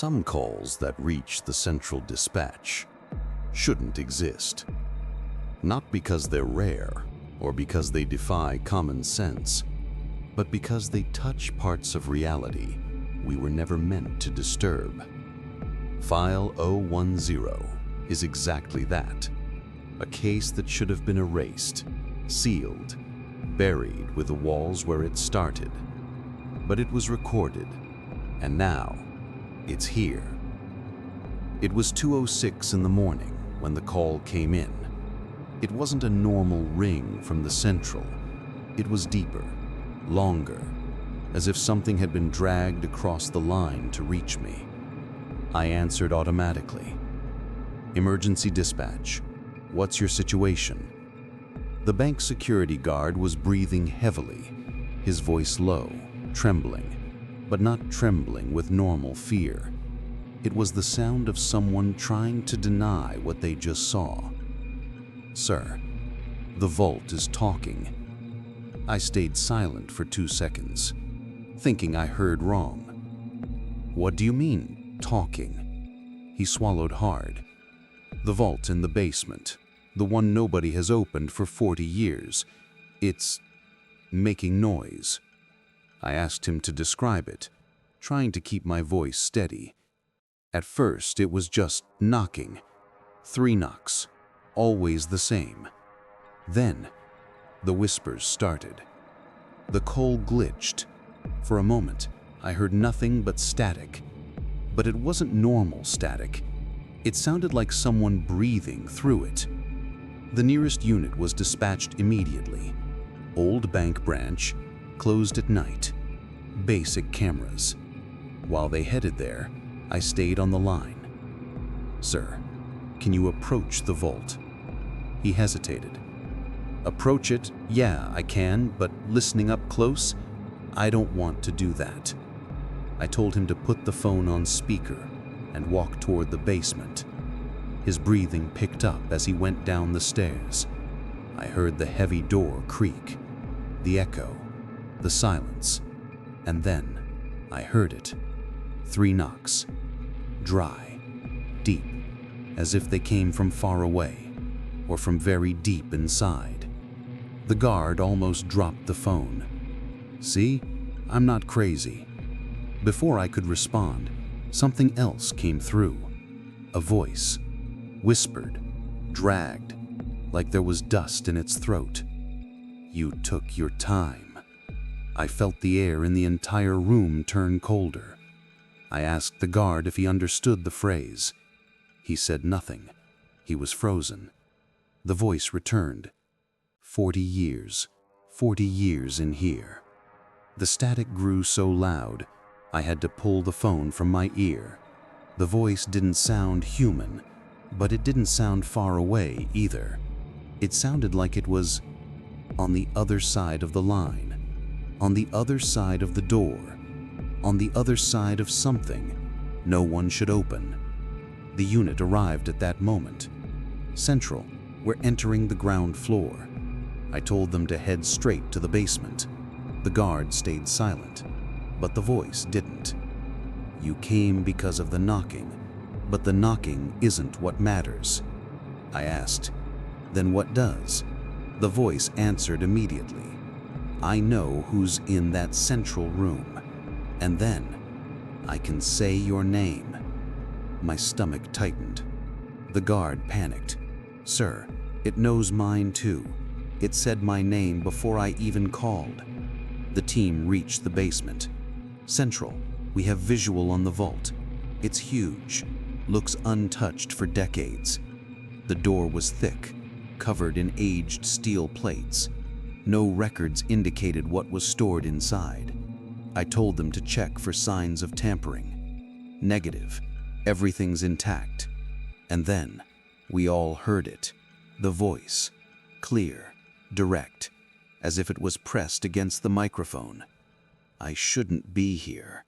Some calls that reach the central dispatch shouldn't exist. Not because they're rare or because they defy common sense, but because they touch parts of reality we were never meant to disturb. File 010 is exactly that. A case that should have been erased, sealed, buried with the walls where it started. But it was recorded, and now it's here. It was 2:06 in the morning when the call came in. It wasn't a normal ring from the central. It was deeper, longer, as if something had been dragged across the line to reach me. I answered automatically. "Emergency dispatch. What's your situation?" The bank security guard was breathing heavily, his voice low, trembling, but not trembling with normal fear. It was the sound of someone trying to deny what they just saw. "Sir, the vault is talking." I stayed silent for 2 seconds, thinking I heard wrong. "What do you mean, talking?" He swallowed hard. "The vault in the basement, the one nobody has opened for 40 years. It's making noise." I asked him to describe it, trying to keep my voice steady. At first, it was just knocking. 3 knocks, always the same. Then, the whispers started. The call glitched. For a moment, I heard nothing but static. But it wasn't normal static. It sounded like someone breathing through it. The nearest unit was dispatched immediately. Old bank branch, closed at night. Basic cameras. While they headed there, I stayed on the line. "Sir, can you approach the vault?" He hesitated. "Approach it? Yeah, I can, but listening up close? I don't want to do that." I told him to put the phone on speaker and walk toward the basement. His breathing picked up as he went down the stairs. I heard the heavy door creak, the echo, the silence, and then I heard it. 3 knocks. Dry, deep, as if they came from far away or from very deep inside. The guard almost dropped the phone. "See, I'm not crazy." Before I could respond, something else came through. A voice, whispered, dragged, like there was dust in its throat. "You took your time." I felt the air in the entire room turn colder. I asked the guard if he understood the phrase. He said nothing. He was frozen. The voice returned. 40 years in here." The static grew so loud, I had to pull the phone from my ear. The voice didn't sound human, but it didn't sound far away either. It sounded like it was on the other side of the line, on the other side of the door, on the other side of something no one should open. The unit arrived at that moment. "Central, we're entering the ground floor." I told them to head straight to the basement. The guard stayed silent, but the voice didn't. "You came because of the knocking, but the knocking isn't what matters." I asked, "Then what does?" The voice answered immediately. "I know who's in that central room, and then I can say your name." My stomach tightened. The guard panicked. "Sir, it knows mine too. It said my name before I even called." The team reached the basement. "Central, we have visual on the vault. It's huge, looks untouched for decades." The door was thick, covered in aged steel plates. No records indicated what was stored inside. I told them to check for signs of tampering. Negative, everything's intact. And then, we all heard it. The voice, clear, direct, as if it was pressed against the microphone. "I shouldn't be here."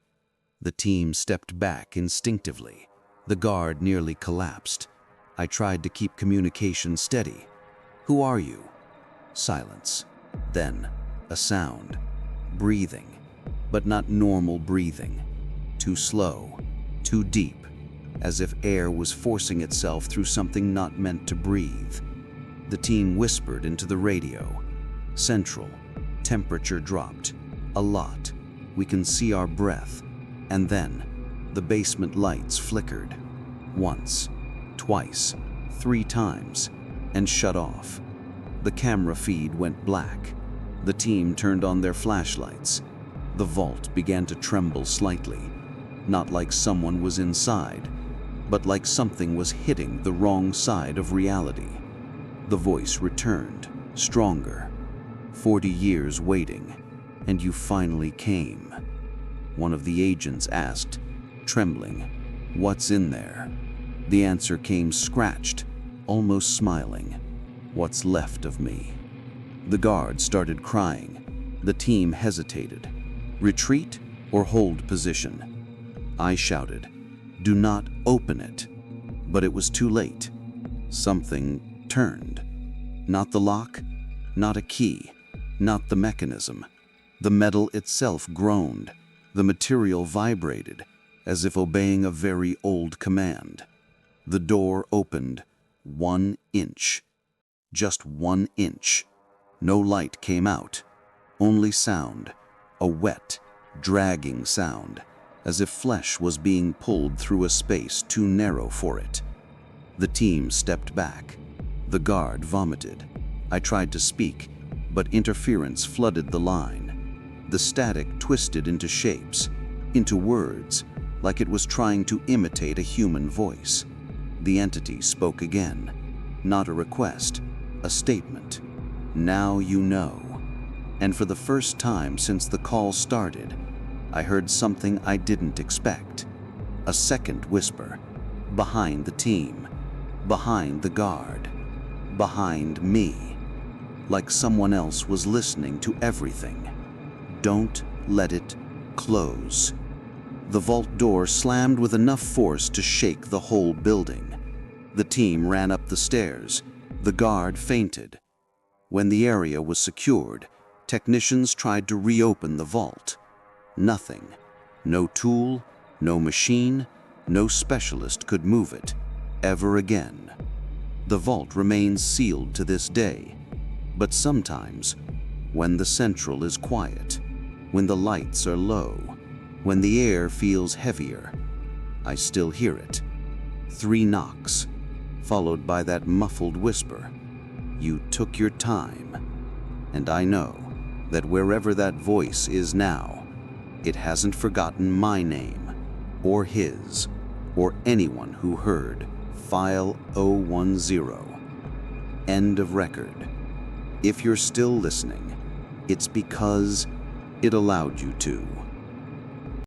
The team stepped back instinctively. The guard nearly collapsed. I tried to keep communication steady. "Who are you?" Silence. Then, a sound. Breathing. But not normal breathing. Too slow. too deep, as if air was forcing itself through something not meant to breathe. The team whispered into the radio. Central. Temperature dropped. A lot. We can see our breath. And then, the basement lights flickered. Once, twice, 3 times, and shut off. The camera feed went black. The team turned on their flashlights. The vault began to tremble slightly, not like someone was inside, but like something was hitting the wrong side of reality. The voice returned, stronger. 40 years waiting, and you finally came. One of the agents asked, trembling, "What's in there?" The answer came scratched, almost smiling. "What's left of me." The guard started crying. The team hesitated. Retreat or hold position? I shouted, "Do not open it." But it was too late. Something turned. Not the lock, not a key, not the mechanism. The metal itself groaned. The material vibrated, as if obeying a very old command. The door opened 1 inch. Just 1 inch. No light came out. Only sound. A wet, dragging sound, as if flesh was being pulled through a space too narrow for it. The team stepped back. The guard vomited. I tried to speak, but interference flooded the line. The static twisted into shapes, into words, like it was trying to imitate a human voice. The entity spoke again. Not a request, a statement. "Now you know." And for the first time since the call started, I heard something I didn't expect. A second whisper. Behind the team. Behind the guard. Behind me. Like someone else was listening to everything. "Don't let it close." The vault door slammed with enough force to shake the whole building. The team ran up the stairs. The guard fainted. When the area was secured, technicians tried to reopen the vault. Nothing. No tool, no machine, no specialist could move it, ever again. The vault remains sealed to this day. But sometimes, when the central is quiet, when the lights are low, when the air feels heavier, I still hear it. 3 knocks, followed by that muffled whisper, "You took your time." And I know that wherever that voice is now, it hasn't forgotten my name, or his, or anyone who heard File 010. End of record. If you're still listening, it's because it allowed you to.